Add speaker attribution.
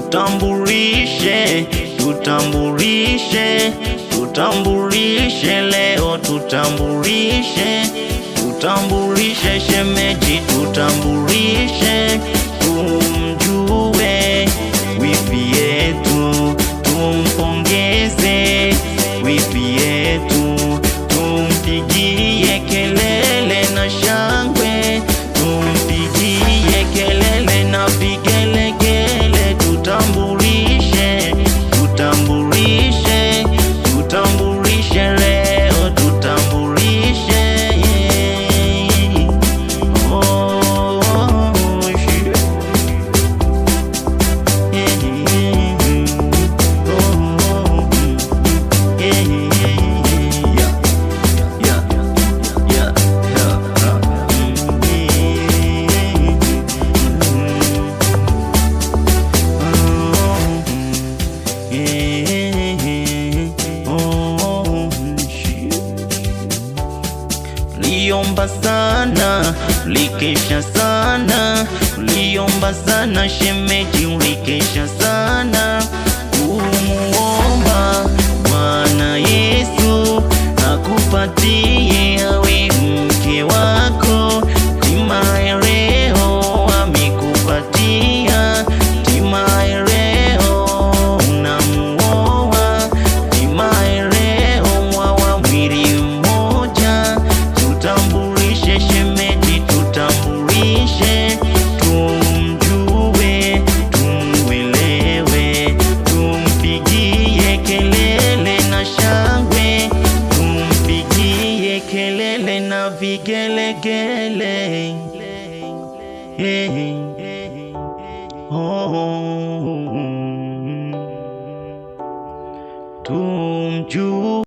Speaker 1: tutambulishe, tutambulishe, tutambulishe leo, tutambulishe, tutambulishe shemeji, tutambulishe, tumjue wifi yetu, tumpongeze wifi yetu, tumpigie kelele na shangwe, tumpigie kelele na vigelegele, tutambulishe, tutambulishe, tutambulishe leo, tutambulishe, oh, shit. Liomba sana, likesha sana, liomba sana shemeji, ulikesha sana kumuomba Bwana Yesu akupatie awe mke wako. Timaye leo amekupatia, timaye leo unamuoa, timaye leo mwawa mwili mmoja. Tutambulishe shemeji, tutambulishe, tumjue, tumwelewe, tumpigie kelele na shangwe, tumpigie kelele na vigelegele. Tumjue